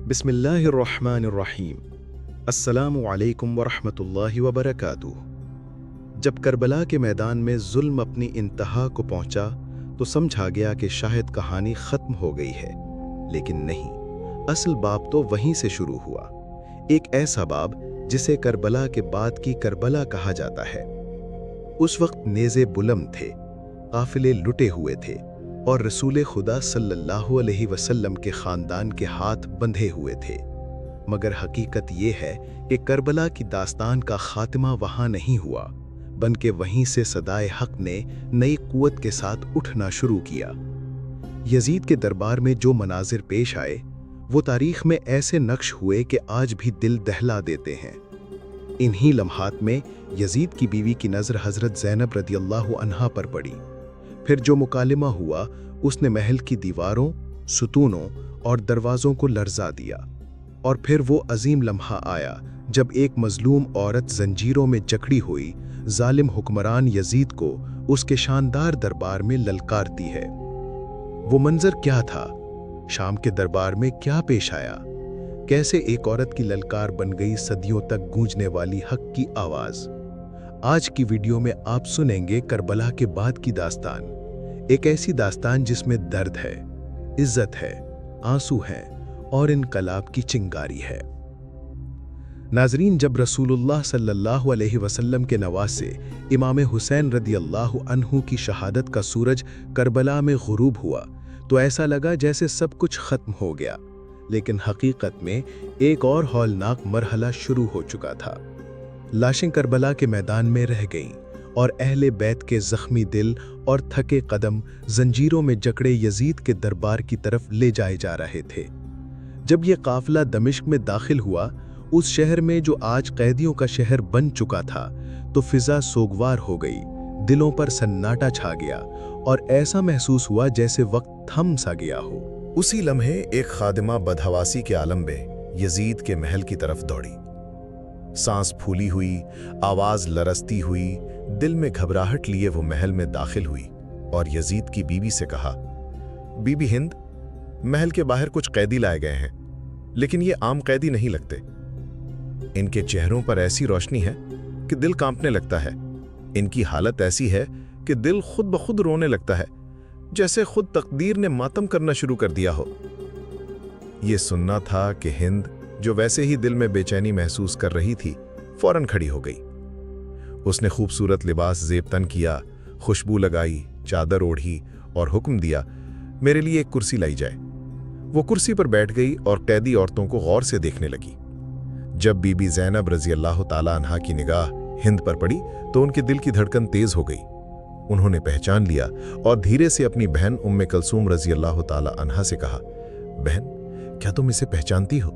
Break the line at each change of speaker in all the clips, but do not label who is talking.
बिस्मिल्लाहिर्रहमानिर्रहीम। अस्सलामु अलैकुम वरहमतुल्लाहि वबरकातुह। जब करबला के मैदान में जुल्म अपनी इंतहा को पहुंचा तो समझा गया कि शायद कहानी ख़त्म हो गई है, लेकिन नहीं, असल बाब तो वहीं से शुरू हुआ। एक ऐसा बाब जिसे करबला के बाद की करबला कहा जाता है। उस वक्त नेज़े बुलंद थे, काफिले लुटे हुए थे और रसूल खुदा सल्लल्लाहु अलैहि वसल्लम के ख़ानदान के हाथ बंधे हुए थे। मगर हकीकत ये है कि करबला की दास्तान का खात्मा वहाँ नहीं हुआ, बल्कि वहीं से सदाए हक ने नई कुव्वत के साथ उठना शुरू किया। यजीद के दरबार में जो मनाजिर पेश आए वो तारीख में ऐसे नक्श हुए कि आज भी दिल दहला देते हैं। इन्हीं लम्हात में यजीद की बीवी की नज़र हज़रत ज़ैनब रदियल्लाहु अन्हा पर पड़ी। फिर जो मुकालिमा हुआ उसने महल की दीवारों, सुतूनों और दरवाज़ों को लर्जा दिया। और फिर वो अजीम लम्हा आया जब एक मजलूम औरत जंजीरों में जकड़ी हुई जालिम हुक्मरान यजीद को उसके शानदार दरबार में ललकारती है। वो मंजर क्या था? शाम के दरबार में क्या पेश आया? कैसे एक औरत की ललकार बन गई सदियों तक गूंजने वाली हक की आवाज़? आज की वीडियो में आप सुनेंगे करबला के बाद की दास्तान, एक ऐसी दास्तान जिसमें दर्द है, इज्जत है, आंसू हैं और इनकलाब की चिंगारी है। नाजरीन, जब रसूलुल्लाह सल्लल्लाहु अलैहि वसल्लम के नवासे इमाम हुसैन रदियल्लाहु अन्हु की शहादत का सूरज करबला में गुरूब हुआ तो ऐसा लगा जैसे सब कुछ खत्म हो गया, लेकिन हकीकत में एक और हौलनाक मरहला शुरू हो चुका था। लाशें करबला के मैदान में रह गईं और अहले बैत के जख्मी दिल और थके कदम जंजीरों में जकड़े यजीद के दरबार की तरफ ले जाए जा रहे थे। जब ये काफिला दमिश्क में दाखिल हुआ, उस शहर में जो आज कैदियों का शहर बन चुका था, तो फिजा सोगवार हो गई, दिलों पर सन्नाटा छा गया और ऐसा महसूस हुआ जैसे वक्त थम सा गया हो।
उसी लम्हे एक खादिमा बदहवासी के आलम में यजीद के महल की तरफ दौड़ी। सांस फूली हुई, आवाज लरसती हुई, दिल में घबराहट लिए वो महल में दाखिल हुई और यजीद की बीवी से कहा, बीबी हिंद, महल के बाहर कुछ कैदी लाए गए हैं, लेकिन ये आम कैदी नहीं लगते। इनके चेहरों पर ऐसी रोशनी है कि दिल कांपने लगता है। इनकी हालत ऐसी है कि दिल खुद ब खुद रोने लगता है, जैसे खुद तकदीर ने मातम करना शुरू कर दिया हो। ये सुनना था कि हिंद, जो वैसे ही दिल में बेचैनी महसूस कर रही थी, फौरन खड़ी हो गई। उसने खूबसूरत लिबास ज़ेब-तन किया, खुशबू लगाई, चादर ओढ़ी और हुक्म दिया, मेरे लिए एक कुर्सी लाई जाए। वो कुर्सी पर बैठ गई और कैदी औरतों को गौर से देखने लगी। जब बीबी ज़ैनब रज़ियल्लाहु ताला अन्हा की निगाह हिंद पर पड़ी तो उनके दिल की धड़कन तेज हो गई। उन्होंने पहचान लिया और धीरे से अपनी बहन उम्मे कलसूम रज़ियल्लाहु ताला अन्हा से कहा, बहन, क्या तुम इसे पहचानती हो?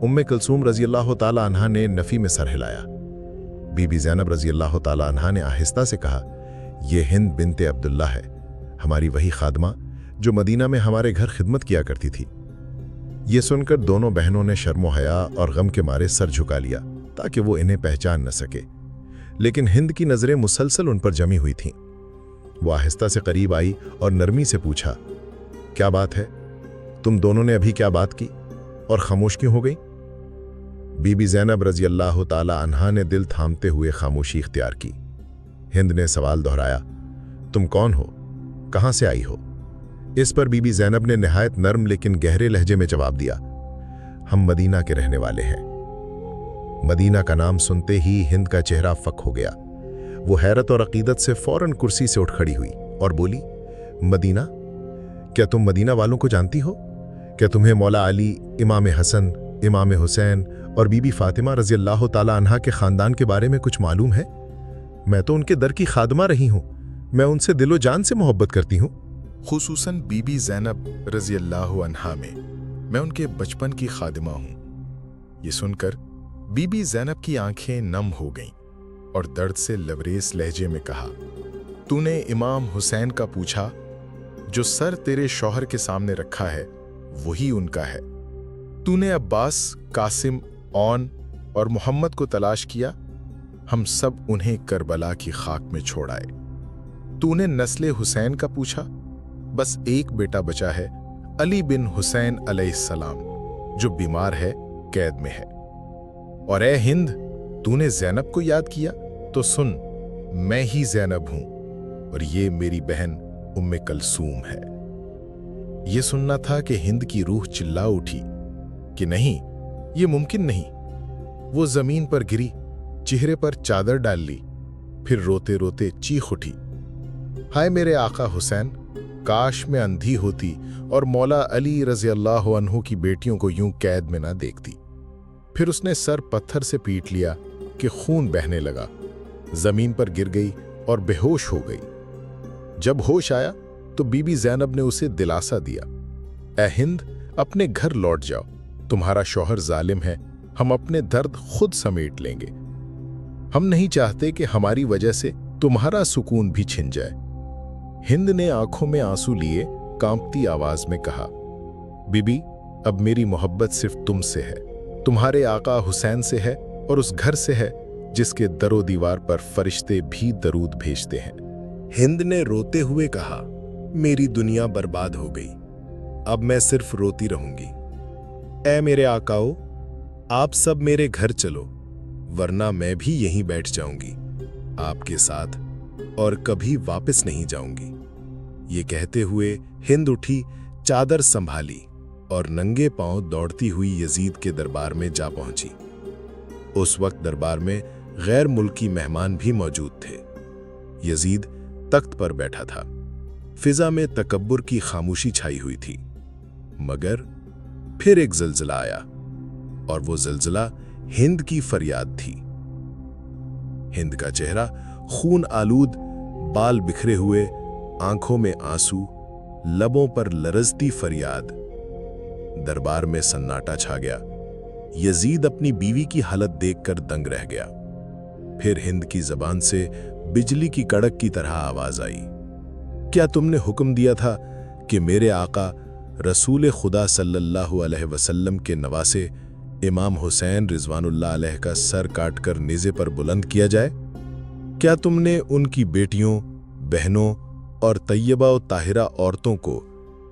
उम्मे कलसूम रज़ियल्लाहु ताला अन्हा ने नफी में सर हिलाया। बीबी ज़ैनब रज़ियल्लाहु ताला अन्हा ने आहिस्ता से कहा, यह हिंद बिनते अब्दुल्ला है, हमारी वही खादमा जो मदीना में हमारे घर खिदमत किया करती थी। ये सुनकर दोनों बहनों ने शर्मो हया और गम के मारे सर झुका लिया ताकि वो इन्हें पहचान न सके, लेकिन हिंद की नजरें मुसलसल उन पर जमी हुई थीं। वो आहिस्ता से करीब आई और नरमी से पूछा, क्या बात है? तुम दोनों ने अभी क्या बात की और खामोश क्यों हो गई? बीबी ज़ैनब रज़ियल्लाहु ताला अन्हा ने दिल थामते हुए खामोशी इख्तियार की। हिंद ने सवाल दोहराया, तुम कौन हो? कहां से आई हो? इस पर बीबी ज़ैनब ने निहायत नर्म लेकिन गहरे लहजे में जवाब दिया, हम मदीना के रहने वाले हैं। मदीना का नाम सुनते ही हिंद का चेहरा फक हो गया। वो हैरत और अकीदत से फौरन कुर्सी से उठ खड़ी हुई और बोली, मदीना? क्या तुम मदीना वालों को जानती हो? क्या तुम्हें मौला अली, इमाम हसन, इमाम हुसैन और बीबी फातिमा रज़ियल्लाहु ताला अन्हा के ख़ानदान के बारे में कुछ मालूम है? मैं तो उनके दर की खादमा रही हूँ। मैं उनसे दिलो जान से मोहब्बत करती हूँ।
खुसूसन बीबी ज़ैनब रज़ियल्लाहु अन्हा में मैं उनके बचपन की खादिमा हूँ। ये सुनकर बीबी ज़ैनब की आंखें नम हो गईं और दर्द से लबरेज लहजे में कहा, तूने इमाम हुसैन का पूछा? जो सर तेरे शौहर के सामने रखा है वही उनका है। तूने अब्बास, कासिम, औन और मोहम्मद को तलाश किया, हम सब उन्हें करबला की खाक में छोड़ आए। तूने नस्ले हुसैन का पूछा? बस एक बेटा बचा है, अली बिन हुसैन अलैहिस्सलाम। जो बीमार है, कैद में है। और ए हिंद, तूने ज़ैनब को याद किया? तो सुन, मैं ही ज़ैनब हूं और ये मेरी बहन उम्मे कलसूम है। ये सुनना था कि हिंद की रूह चिल्ला उठी कि नहीं, ये मुमकिन नहीं। वो जमीन पर गिरी, चेहरे पर चादर डाल ली, फिर रोते रोते चीख उठी, हाय मेरे आका हुसैन, काश मैं अंधी होती और मौला अली रज़ी अल्लाह अन्हु की बेटियों को यूं कैद में ना देखती। फिर उसने सर पत्थर से पीट लिया कि खून बहने लगा, जमीन पर गिर गई और बेहोश हो गई। जब होश आया तो बीबी ज़ैनब ने उसे दिलासा दिया, ए हिंद, अपने घर लौट जाओ, तुम्हारा शौहर जालिम है, हम अपने दर्द खुद समेट लेंगे। हम नहीं चाहते कि हमारी वजह से तुम्हारा सुकून भी छिन जाए। हिंद ने आंखों में आंसू लिए कांपती आवाज में कहा, बीबी, अब मेरी मोहब्बत सिर्फ तुमसे है, तुम्हारे आका हुसैन से है और उस घर से है जिसके दरो दीवार पर फरिश्ते भी दरूद भेजते हैं।
हिंद ने रोते हुए कहा, मेरी दुनिया बर्बाद हो गई, अब मैं सिर्फ रोती रहूंगी। ऐ मेरे आकाओ, आप सब मेरे घर चलो, वरना मैं भी यहीं बैठ जाऊंगी आपके साथ और कभी वापस नहीं जाऊंगी। ये कहते हुए हिंद उठी, चादर संभाली और नंगे पांव दौड़ती हुई यजीद के दरबार में जा पहुंची। उस वक्त दरबार में गैर मुल्की मेहमान भी मौजूद थे। यजीद तख्त पर बैठा था। फिजा में तकब्बुर की खामोशी छाई हुई थी। मगर फिर एक ज़लज़ला आया और वो ज़लज़ला हिंद की फरियाद थी। हिंद का चेहरा खून आलूद, बाल बिखरे हुए, आंखों में आंसू, लबों पर लरजती फरियाद। दरबार में सन्नाटा छा गया। यजीद अपनी बीवी की हालत देखकर दंग रह गया। फिर हिंद की जबान से बिजली की कड़क की तरह आवाज आई, क्या तुमने हुक्म दिया था कि मेरे आका रसूल खुदा सल्लल्लाहु अलैहि वसल्लम के नवासे इमाम हुसैन रिजवानुल्लाह अलैह का सर काटकर नेज़े पर बुलंद किया जाए? क्या तुमने उनकी बेटियों, बहनों और तैयबा और ताहिरा औरतों को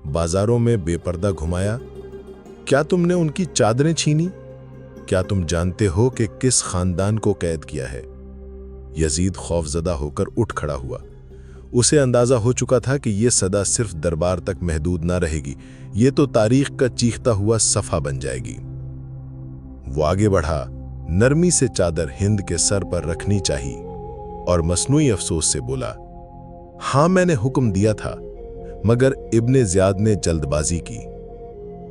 बाजारों में बेपर्दा घुमाया? क्या तुमने उनकी चादरें छीनी? क्या तुम जानते हो कि किस खानदान को कैद किया है? यजीद खौफजदा होकर उठ खड़ा हुआ। उसे अंदाजा हो चुका था कि यह सदा सिर्फ दरबार तक महदूद ना रहेगी, ये तो तारीख का चीखता हुआ सफा बन जाएगी। वो आगे बढ़ा, नरमी से चादर हिंद के सर पर रखनी चाहिए और मसनूई अफसोस से बोला, हाँ मैंने हुक्म दिया था, मगर इब्ने ज़ियाद ने जल्दबाजी की।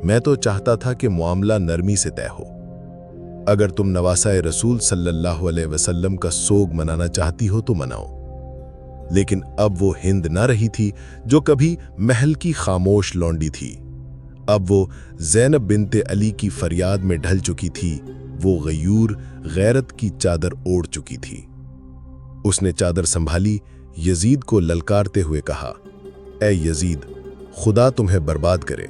मैं तो चाहता था कि मामला नरमी से तय हो। अगर तुम नवासाए रसूल सल्लल्लाहु अलैहि वसल्लम का सोग मनाना चाहती हो तो मनाओ। लेकिन अब वो हिंद ना रही थी जो कभी महल की खामोश लौंडी थी। अब वो ज़ैनब बिनते अली की फरियाद में ढल चुकी थी। वो गयूर गैरत की चादर ओढ़ चुकी थी। उसने चादर संभाली, यजीद को ललकारते हुए कहा, ऐ यजीद, खुदा तुम्हें बर्बाद करे।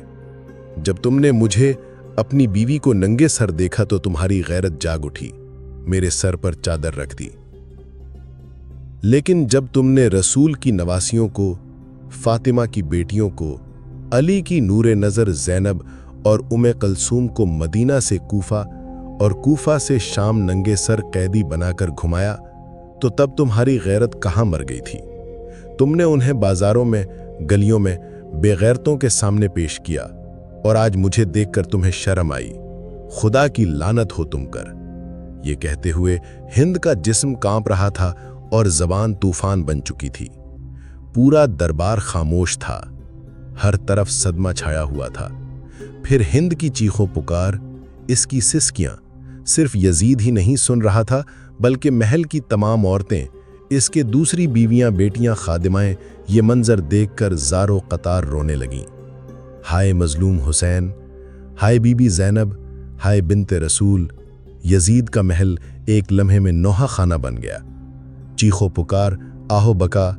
जब तुमने मुझे अपनी बीवी को नंगे सर देखा तो तुम्हारी गैरत जाग उठी, मेरे सर पर चादर रख दी। लेकिन जब तुमने रसूल की नवासियों को, फातिमा की बेटियों को, अली की नूरे नज़र ज़ैनब और उम्मे कलसूम को मदीना से कूफा और कूफा से शाम नंगे सर कैदी बनाकर घुमाया, तो तब तुम्हारी गैरत कहाँ मर गई थी? तुमने उन्हें बाजारों में, गलियों में बेगैरतों के सामने पेश किया और आज मुझे देखकर तुम्हें शर्म आई। खुदा की लानत हो तुम कर। ये कहते हुए हिंद का जिस्म कांप रहा था और जबान तूफान बन चुकी थी। पूरा दरबार खामोश था, हर तरफ सदमा छाया हुआ था। फिर हिंद की चीखों पुकार, इसकी सिसकियां सिर्फ यजीद ही नहीं सुन रहा था, बल्कि महल की तमाम औरतें, इसके दूसरी बीवियां, बेटियां, खादिमाएं ये मंजर देखकर ज़ारो कतार रोने लगीं। हाय मजलूम हुसैन, हाय बीबी ज़ैनब, हाय बिनते रसूल। यजीद का महल एक लम्हे में नौहा खाना बन गया। चीखो पुकार, आहो बका,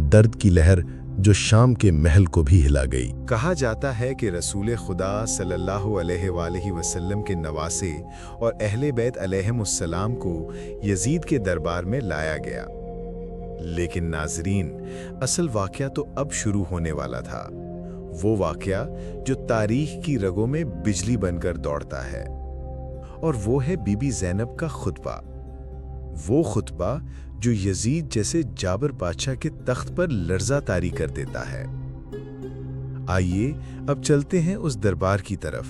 दर्द की लहर जो शाम के महल को भी हिला गई।
कहा जाता है कि रसूल खुदा सल्लल्लाहु अलैहि वसल्लम के नवासे और अहले बैत अलैहिमुस्सलाम को यजीद के दरबार में लाया गया। लेकिन नाजरीन, असल वाक़या तो अब शुरू होने वाला था। वो वाकया जो तारीख की रगों में बिजली बनकर दौड़ता है, और वो है बीबी ज़ैनब का खुतबा। वो खुतबा जो यजीद जैसे जाबर बादशाह के तख्त पर लर्जा तारी कर देता है। आइए अब चलते हैं उस दरबार की तरफ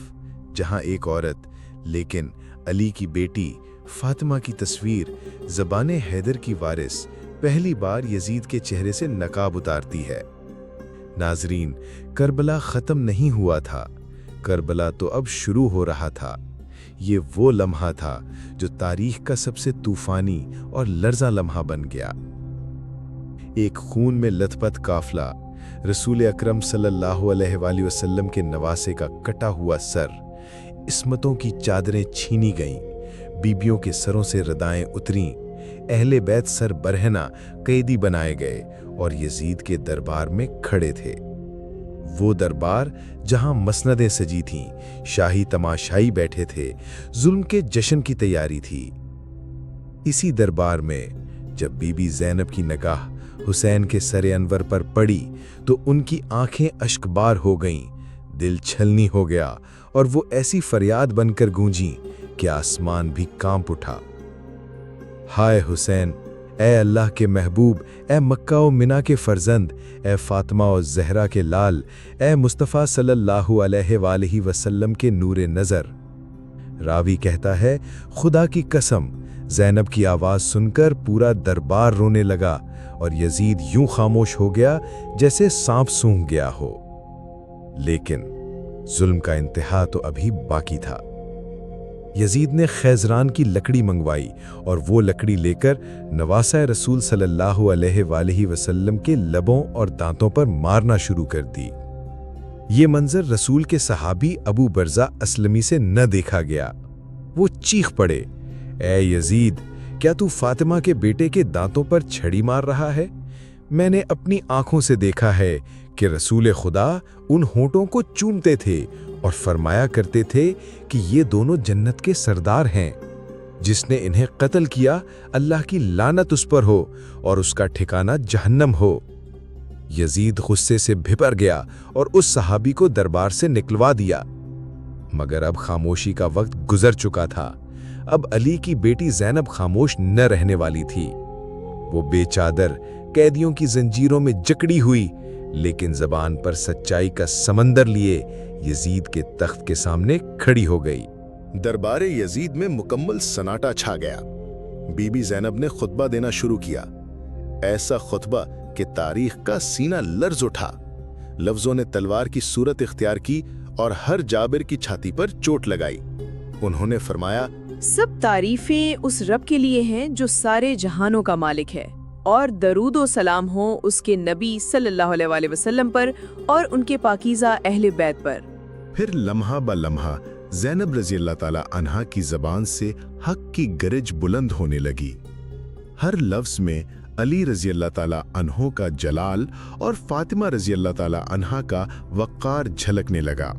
जहां एक औरत, लेकिन अली की बेटी फातिमा की तस्वीर ज़बान हैदर की वारिस पहली बार यजीद के चेहरे से नकाब उतारती है। नाजरीन, करबला ख़त्म नहीं हुआ था, करबला तो अब शुरू हो रहा था। ये वो लम्हा था जो तारीख का सबसे तूफानी और लर्जा लम्हा बन गया। एक खून में लथपथ काफला, रसूल अकरम सल्लल्लाहु अलैहि वसल्लम के नवासे का कटा हुआ सर, इस्मतों की चादरें छीनी गईं, बीबियों के सरों से रदाएं उतरीं, अहले बैत सर बरहना कैदी बनाए गए और यजीद के दरबार में खड़े थे। वो दरबार जहां मसनदें सजी थीं, शाही तमाशाई बैठे थे, जुल्म के जश्न की तैयारी थी। इसी दरबार में जब बीबी ज़ैनब की निगाह हुसैन के सरे अनवर पर पड़ी तो उनकी आंखें अश्कबार हो गईं, दिल छलनी हो गया और वो ऐसी फरियाद बनकर गूंजी कि आसमान भी कांप उठा। हाय हुसैन, ए अल्लाह के महबूब, ए मक्का व मिना के फर्जंद, ए फातिमा और जहरा के लाल, ए मुस्तफ़ा सल्लल्लाहु अलैहि वसल्लम के नूरे नज़र। रावी कहता है, खुदा की कसम, ज़ैनब की आवाज़ सुनकर पूरा दरबार रोने लगा और यजीद यूं खामोश हो गया जैसे सांप सूंघ गया हो। लेकिन जुल्म का इंतहा तो अभी बाकी था। यजीद ने खैजरान की लकड़ी मंगवाई और वो लकड़ी लेकर नवासा रसूल सल्लल्लाहु अलैहि वसल्लम के लबों और दांतों पर मारना शुरू कर दी। ये मंजर रसूल के सहाबी अबू बरजा असलमी से न देखा गया। वो चीख पड़े, ए यजीद, क्या तू फातिमा के बेटे के दांतों पर छड़ी मार रहा है? मैंने अपनी आंखों से देखा है कि रसूल खुदा उन होंठों को चूमते थे और फरमाया करते थे कि ये दोनों जन्नत के सरदार हैं। जिसने इन्हें कत्ल किया, अल्लाह की लानत उस पर हो और उसका ठिकाना जहन्नम हो। यजीद गुस्से से भिपर गया और उस सहाबी को दरबार से निकलवा दिया। मगर अब खामोशी का वक्त गुजर चुका था। अब अली की बेटी ज़ैनब खामोश न रहने वाली थी। वो बेचादर कैदियों की जंजीरों में जकड़ी हुई, लेकिन ज़बान पर सच्चाई का समंदर लिए यजीद के तख्त के सामने खड़ी हो गई।
दरबार यजीद में मुकम्मल सन्नाटा छा गया। बीबी ज़ैनब ने खुतबा देना शुरू किया। ऐसा खुतबा कि तारीख का सीना लर्ज उठा। लफ्जों ने तलवार की सूरत इख्तियार की और हर जाबिर की छाती पर चोट लगाई। उन्होंने फरमाया,
सब तारीफें उस रब के लिए हैं जो सारे जहानों का मालिक है, और दरूद व सलाम हो उसके नबी सल्लल्लाहु अलैहि वसल्लम पर और उनके पाकीज़ा अहले बैत पर।
फिर लम्हा ब लम्हा ज़ैनब रज़ी अल्लाह ताला अन्हा की ज़बान से हक की गरज बुलंद होने लगी। हर लफ्ज़ में अली रज़ी अल्लाह ताला अन्हो का जलाल और फातिमा रज़ी अल्लाह ताला अन्हा का वक़ार झलकने लगा।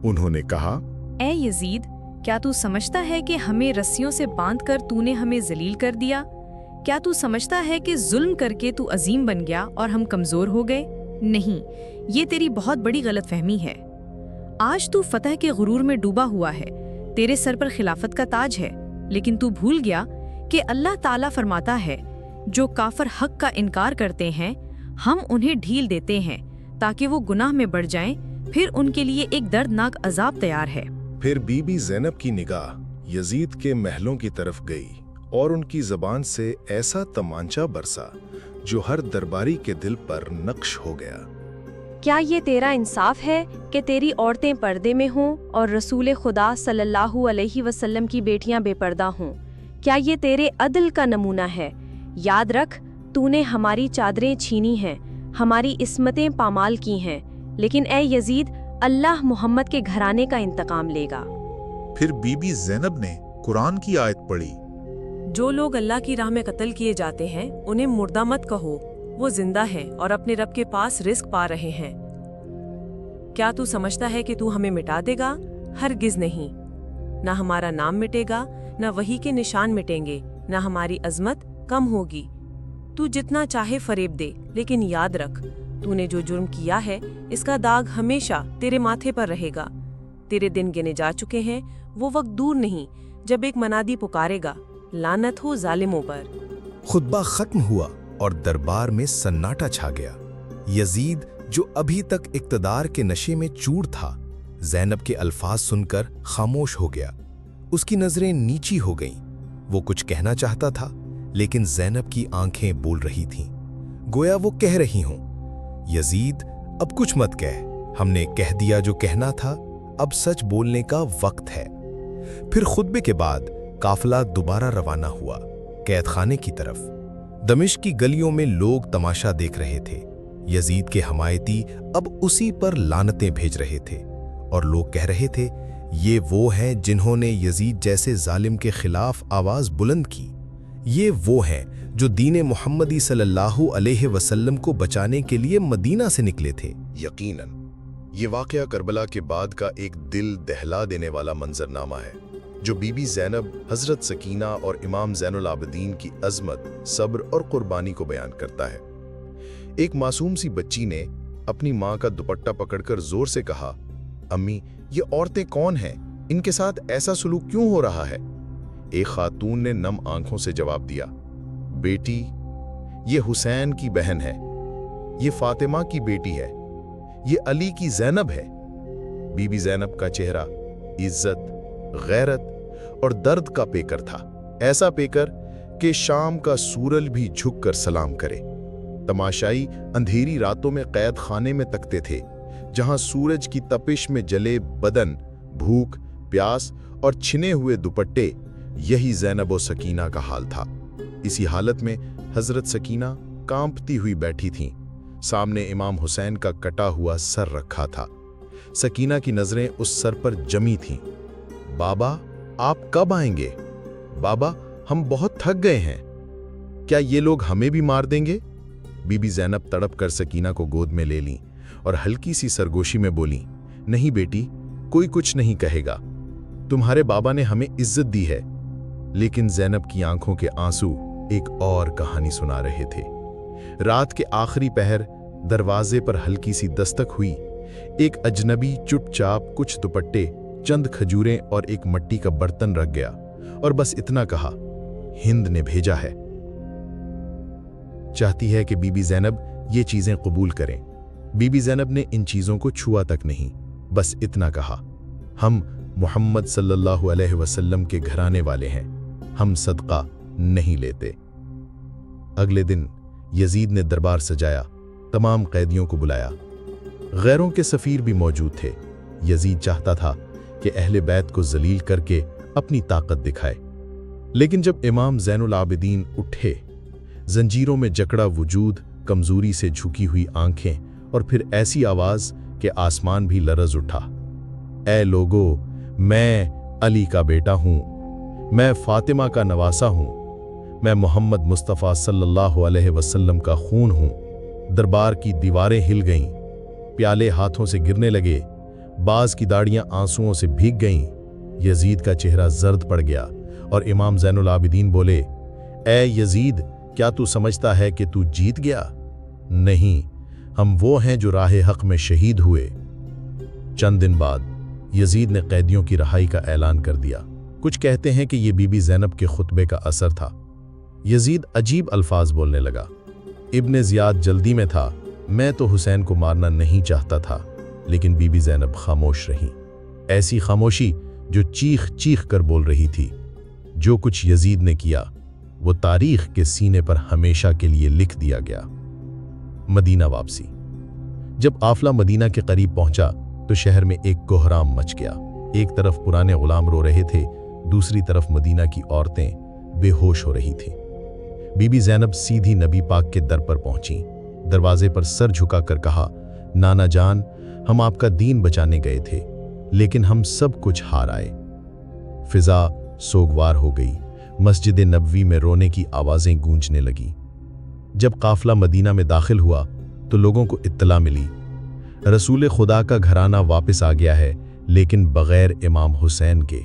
उन्होंने कहा,
ए यजीद, क्या तू समझता है कि हमें रस्सियों से बांधकर तूने हमें जलील कर दिया? क्या तू समझता है कि जुल्म करके तू अजीम बन गया और हम कमज़ोर हो गए? नहीं, ये तेरी बहुत बड़ी गलतफहमी है। आज तू फतह के गुरूर में डूबा हुआ है। तेरे सर पर खिलाफत का ताज है, लेकिन तू भूल गया कि अल्लाह ताला फरमाता है, जो काफिर हक का इनकार करते हैं हम उन्हें ढील देते हैं ताकि वो गुनाह में बढ़ जाएं, फिर उनके लिए एक दर्दनाक अजाब तैयार है।
फिर बीबी ज़ैनब की निगाह यजीद के महलों की तरफ गई और उनकी ज़बान से ऐसा तमांचा बरसा जो हर दरबारी के दिल पर नक्श हो गया।
क्या ये तेरा इंसाफ है कि तेरी औरतें पर्दे में हों और रसूल खुदा सल्लल्लाहु अलैहि वसल्लम की बेटियां बेपर्दा हों? क्या ये तेरे अदल का नमूना है? याद रख, तूने हमारी चादरें छीनी हैं, हमारी इस्मतें पामाल की हैं, लेकिन ए यजीद, अल्लाह मोहम्मद के घराने का इंतकाम लेगा।
फिर बीबी ज़ैनब ने कुरान की आयत पढ़ी,
जो लोग अल्लाह की राह में कत्ल किए जाते हैं उन्हें मुर्दा मत कहो, वो जिंदा हैं और अपने रब के पास रिस्क पा रहे हैं। क्या तू समझता है कि तू हमें मिटा देगा? हरगिज नहीं। ना हमारा नाम मिटेगा, ना वही के निशान मिटेंगे, ना हमारी अजमत कम होगी। तू जितना चाहे फरेब दे, लेकिन याद रख, تو ने जो जुर्म किया है इसका दाग हमेशा तेरे माथे पर रहेगा। तेरे दिन गिने जा चुके हैं, वो वक्त दूर नहीं जब एक मनादी पुकारेगा, लानत हो जालिमों पर।
खुतबा खत्म हुआ और दरबार में सन्नाटा छा गया। यजीद जो अभी तक इक्तदार के नशे में चूर था, ज़ैनब के अल्फाज सुनकर खामोश हो गया। उसकी नजरें नीची हो गईं। वो कुछ कहना चाहता था, लेकिन ज़ैनब की आंखें बोल रही थीं, गोया वो कह रही हों, यजीद अब कुछ मत कह, हमने कह दिया जो कहना था, अब सच बोलने का वक्त है। फिर खुतबे के बाद काफिला दोबारा रवाना हुआ कैद खाने की तरफ। दमिश्क की गलियों में लोग तमाशा देख रहे थे। यजीद के हमायती अब उसी पर लानतें भेज रहे थे और लोग कह रहे थे, ये वो हैं जिन्होंने यजीद जैसे जालिम के खिलाफ आवाज बुलंद की। ये वो हैं जो दीन मुहम्मदी सल्लल्लाहु अलैहि वसल्लम को बचाने के लिए मदीना से निकले थे।
यकीनन ये वाकया करबला के बाद का एक दिल दहला देने वाला मंजरनामा है, जो बीबी ज़ैनब, हज़रत सकीना और इमाम ज़ैनुल आबिदीन की अज़मत, सब्र और कुर्बानी को बयान करता है। एक मासूम सी बच्ची ने अपनी माँ का दुपट्टा पकड़कर जोर से कहा, अम्मी ये औरतें कौन हैं? इनके साथ ऐसा सुलूक क्यों हो रहा है? एक खातून ने नम आंखों से जवाब दिया, बेटी ये हुसैन की बहन है, ये फातिमा की बेटी है, ये अली की ज़ैनब है। बीबी ज़ैनब का चेहरा इज्जत, गैरत और दर्द का पेकर था, ऐसा पेकर कि शाम का सूरज भी झुककर सलाम करे। तमाशाई अंधेरी रातों में कैद खाने में तकते थे, जहां सूरज की तपिश में जले बदन, भूख, प्यास और छिने हुए दुपट्टे, यही ज़ैनब और सकीना का हाल था। इसी हालत में हज़रत सकीना कांपती हुई बैठी थीं। सामने इमाम हुसैन का कटा हुआ सर रखा था। सकीना की नजरें उस सर पर जमी थीं। बाबा आप कब आएंगे? बाबा हम बहुत थक गए हैं, क्या ये लोग हमें भी मार देंगे? बीबी ज़ैनब तड़प कर सकीना को गोद में ले लीं और हल्की सी सरगोशी में बोली, नहीं बेटी, कोई कुछ नहीं कहेगा, तुम्हारे बाबा ने हमें इज्जत दी है। लेकिन ज़ैनब की आंखों के आंसू एक और कहानी सुना रहे थे। रात के आखिरी पहर दरवाजे पर हल्की सी दस्तक हुई। एक अजनबी चुपचाप कुछ दुपट्टे, चंद खजूरें और एक मिट्टी का बर्तन रख गया और बस इतना कहा, हिंद ने भेजा है, चाहती है कि बीबी ज़ैनब ये चीजें कबूल करें। बीबी ज़ैनब ने इन चीजों को छुआ तक नहीं, बस इतना कहा, हम मोहम्मद सल्लल्लाहु अलैहि वसल्लम के घराने वाले हैं, हम सदका नहीं लेते। अगले दिन यजीद ने दरबार सजाया, तमाम कैदियों को बुलाया। गैरों के सफीर भी मौजूद थे। यजीद चाहता था कि अहले बैत को जलील करके अपनी ताकत दिखाए, लेकिन जब इमाम ज़ैनुल आबिदीन उठे, जंजीरों में जकड़ा वजूद, कमजोरी से झुकी हुई आंखें और फिर ऐसी आवाज कि आसमान भी लरज उठा, ऐ लोगो, मैं अली का बेटा हूं, मैं फातिमा का नवासा हूं, मैं मोहम्मद मुस्तफ़ा सल्लल्लाहु अलैहि वसल्लम का खून हूं। दरबार की दीवारें हिल गईं, प्याले हाथों से गिरने लगे, बाज की दाढ़ियां आंसुओं से भीग गईं। यजीद का चेहरा जर्द पड़ गया और इमाम ज़ैनुल आबिदीन बोले, ऐ यजीद, क्या तू समझता है कि तू जीत गया? नहीं, हम वो हैं जो राह हक में शहीद हुए। चंद दिन बाद यजीद ने कैदियों की रहाई का ऐलान कर दिया। कुछ कहते हैं कि यह बीबी ज़ैनब के खुतबे का असर था। यजीद अजीब अल्फाज बोलने लगा। इब्ने ज़ियाद जल्दी में था, मैं तो हुसैन को मारना नहीं चाहता था, लेकिन बीबी ज़ैनब खामोश रही, ऐसी खामोशी जो चीख चीख कर बोल रही थी। जो कुछ यजीद ने किया वो तारीख के सीने पर हमेशा के लिए लिख दिया गया। मदीना वापसी। जब काफिला मदीना के करीब पहुंचा तो शहर में एक कोहराम मच गया। एक तरफ पुराने गुलाम रो रहे थे, दूसरी तरफ मदीना की औरतें बेहोश हो रही थीं। बीबी ज़ैनब सीधी नबी पाक के दर पर पहुंची। दरवाजे पर सर झुकाकर कहा, नाना जान, हम आपका दीन बचाने गए थे, लेकिन हम सब कुछ हार आए। फिजा सोगवार हो गई। मस्जिद नबवी में रोने की आवाजें गूंजने लगी। जब काफिला मदीना में दाखिल हुआ तो लोगों को इत्तला मिली, रसूल खुदा का घराना वापस आ गया है, लेकिन बगैर इमाम हुसैन के।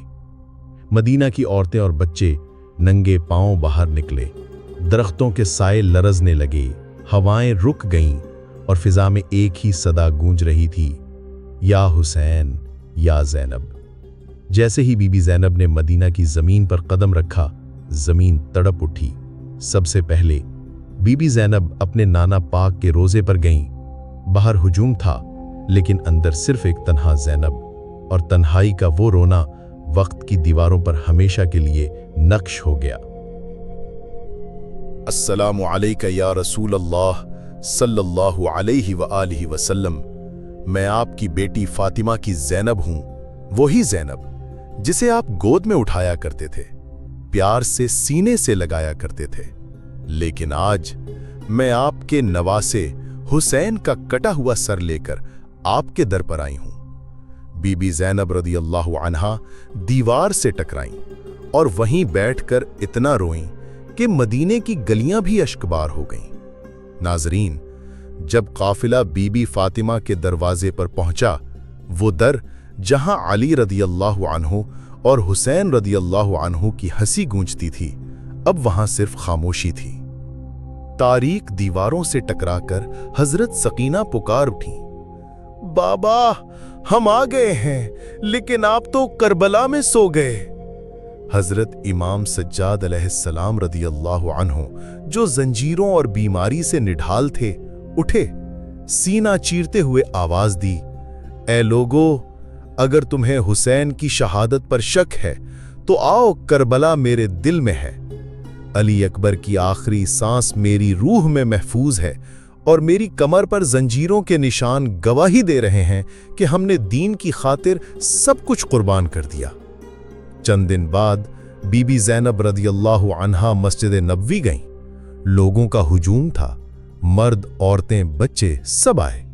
मदीना की औरतें और बच्चे नंगे पांव बाहर निकले। दरख्तों के साए लरजने लगे, हवाएं रुक गईं
और फिजा में एक ही सदा गूंज रही थी, या हुसैन या ज़ैनब। जैसे ही बीबी ज़ैनब ने मदीना की ज़मीन पर कदम रखा, ज़मीन तड़प उठी। सबसे पहले बीबी ज़ैनब अपने नाना पाक के रोज़े पर गईं। बाहर हुजूम था, लेकिन अंदर सिर्फ एक तन्हा ज़ैनब, और तन्हाई का वो रोना वक्त की दीवारों पर हमेशा के लिए नक्श हो गया।
अस्सलामु अलैका या रसूल अल्लाह सल्लल्लाहु अलैहि व आलिहि वसल्लम। मैं आपकी बेटी फातिमा की ज़ैनब हूं, वही ज़ैनब जिसे आप गोद में उठाया करते थे, प्यार से सीने से लगाया करते थे। लेकिन आज मैं आपके नवासे हुसैन का कटा हुआ सर लेकर आपके दर पर आई हूं। बीबी ज़ैनब रदियल्लाहु अन्हा दीवार से टकराईं और वहीं बैठकर इतना रोईं कि मदीने की गलियां भी अश्कबार हो गईं। नाजरीन, जब काफिला बीबी फातिमा के दरवाजे पर पहुंचा, वो दर जहां अली रदियल्लाहु अन्हु और हुसैन रदियल्लाहु अन्हु की हंसी गूंजती थी, अब वहां सिर्फ खामोशी थी। तारीक दीवारों से टकराकर हजरत सकीना पुकार उठी, बाबा हम आ गए हैं, लेकिन आप तो करबला में सो गए। हजरत इमाम सज्जाद अलैहिस्सलाम रदियल्लाहु अन्हु, जो जंजीरों और बीमारी से निढाल थे, उठे, सीना चीरते हुए आवाज दी, ए लोगो, अगर तुम्हें हुसैन की शहादत पर शक है तो आओ, करबला मेरे दिल में है। अली अकबर की आखिरी सांस मेरी रूह में महफूज है और मेरी कमर पर जंजीरों के निशान गवाही दे रहे हैं कि हमने दीन की खातिर सब कुछ कुर्बान कर दिया। चंद दिन बाद बीबी ज़ैनब रदियल्लाहु अन्हा मस्जिद नबवी गईं। लोगों का हुजूम था, मर्द, औरतें, बच्चे सब आए।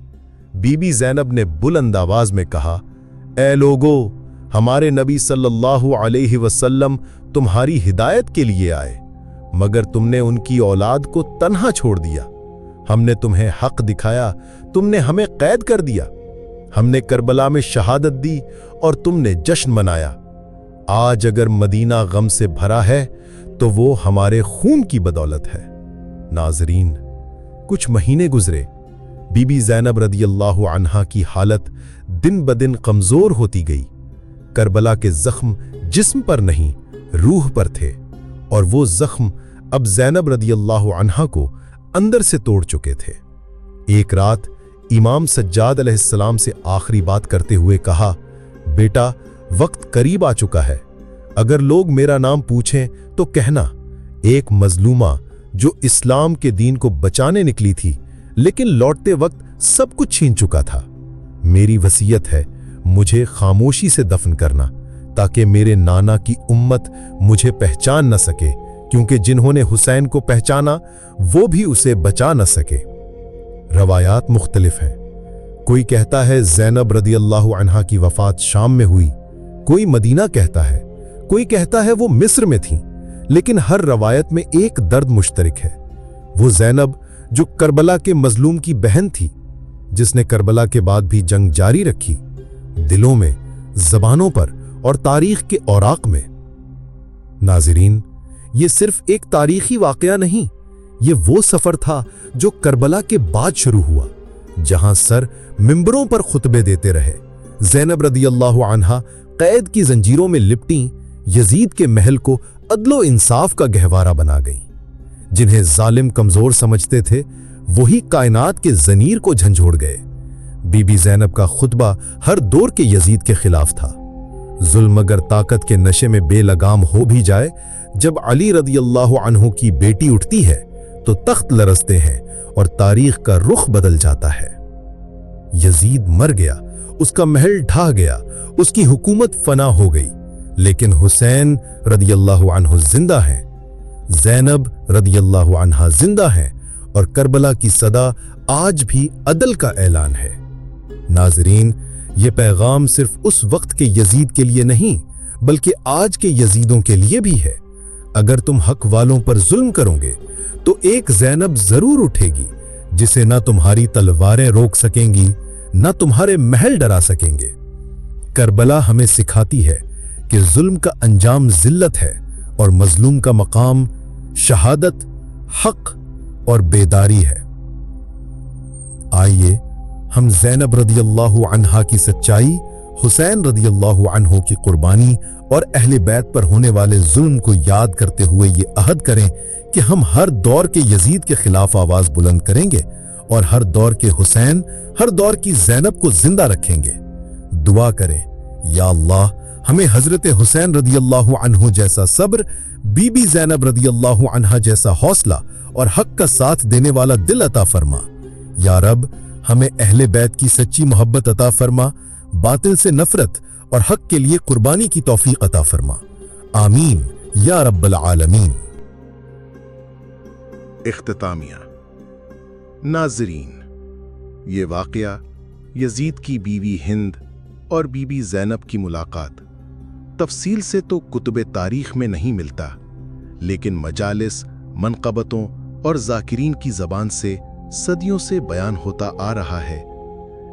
बीबी ज़ैनब ने बुलंद आवाज में कहा, ए लोगो, हमारे नबी सल्लल्लाहु अलैहि वसल्लम तुम्हारी हिदायत के लिए आए, मगर तुमने उनकी औलाद को तन्हा छोड़ दिया। हमने तुम्हें हक दिखाया, तुमने हमें कैद कर दिया। हमने करबला में शहादत दी और तुमने जश्न मनाया। आज अगर मदीना गम से भरा है तो वो हमारे खून की बदौलत है। नाजरीन, कुछ महीने गुजरे। बीबी ज़ैनब रदियल्लाहु अन्हा की हालत दिन ब दिन कमजोर होती गई। करबला के जख्म जिस्म पर नहीं, रूह पर थे, और वो जख्म अब ज़ैनब रदियल्लाहु अन्हा को अंदर से तोड़ चुके थे। एक रात इमाम सज्जाद अलैहिस्सलाम से आखिरी बात करते हुए कहा, बेटा, वक्त करीब आ चुका है। अगर लोग मेरा नाम पूछें तो कहना, एक मजलूमा जो इस्लाम के दीन को बचाने निकली थी, लेकिन लौटते वक्त सब कुछ छीन चुका था। मेरी वसीयत है, मुझे खामोशी से दफन करना, ताकि मेरे नाना की उम्मत मुझे पहचान न सके, क्योंकि जिन्होंने हुसैन को पहचाना वो भी उसे बचा न सके। रवायात मुख्तलिफ हैं। कोई कहता है ज़ैनब रदियल्लाहु अन्हा की वफात शाम में हुई, कोई मदीना कहता है, कोई कहता है वो मिस्र में थी, लेकिन हर रवायत में एक दर्द मुश्तरक है। वो ज़ैनब जो करबला के मजलूम की बहन थी, जिसने करबला के बाद भी जंग जारी रखी, दिलों में, ज़बानों पर और तारीख के औराक में। नाज़रीन, ये सिर्फ एक तारीखी वाकया नहीं, ये वो सफर था जो करबला के बाद शुरू हुआ, जहां सर मिंबरों पर खुतबे देते रहे। ज़ैनब रदियल्लाहु अन्हा कैद की जंजीरों में लिपटी यजीद के महल को अदलो इंसाफ का गहवारा बना गईं। जिन्हें जालिम कमजोर समझते थे, वही कायनात के जनीर को झंझोड़ गए। बीबी ज़ैनब का खुतबा हर दौर के यजीद के खिलाफ था। जुल्म अगर ताकत के नशे में बेलगाम हो भी जाए, जब अली रदियल्लाहु अन्हु की बेटी उठती है तो तख्त लरसते हैं और तारीख का रुख बदल जाता है। यजीद मर गया, उसका महल ढह गया, उसकी हुकूमत फना हो गई, लेकिन हुसैन रदियल्लाहु अन्हु जिंदा हैं, ज़ैनब रदियल्लाहु अन्हा जिंदा हैं, और करबला की सदा आज भी अदल का ऐलान है। नाजरीन, ये पैगाम सिर्फ उस वक्त के यजीद के लिए नहीं, बल्कि आज के यजीदों के लिए भी है। अगर तुम हक वालों पर जुल्म करोगे तो एक ज़ैनब जरूर उठेगी, जिसे ना तुम्हारी तलवारें रोक सकेंगी, ना तुम्हारे महल डरा सकेंगे। करबला हमें सिखाती है कि जुल्म का अंजाम जिल्लत है और मजलूम का मकाम शहादत, हक और बेदारी है। आइए हम ज़ैनब रदी अल्लाह अन्हा की सच्चाई, हुसैन रदी अल्लाह अन्हो की कुर्बानी और अहले बैत पर होने वाले जुल्म को याद करते हुए ये अहद करें कि हम हर दौर के यजीद के खिलाफ आवाज बुलंद करेंगे और हर दौर के हुसैन, हर दौर की ज़ैनब को जिंदा रखेंगे। दुआ करें, या अल्लाह हमें हजरत हुसैन रदी अल्लाह अन्हु जैसा सब्र, बीबी ज़ैनब रदी अल्लाह अन्हा जैसा हौसला और हक का साथ देने वाला दिल अता फरमा। या रब, हमें अहले बैत की सच्ची मोहब्बत अता फरमा, बातिल से नफरत और हक के लिए कुर्बानी की तौफीक अता फरमा। आमीन या रब्बल आलमीन।
इख्तितामिया। नाज़रीन, ये वाक़या यजीद की बीवी हिंद और बीबी ज़ैनब की मुलाकात तफसील से तो कुतुब तारीख में नहीं मिलता, लेकिन मजालिस, मनक़बतों और ज़ाकिरीन की ज़बान से सदियों से बयान होता आ रहा है।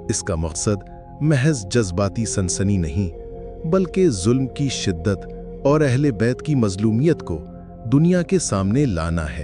इसका मकसद महज जज्बाती सनसनी नहीं, बल्कि जुल्म की शिद्दत और अहले बैत की मज़लूमियत को दुनिया के सामने लाना है।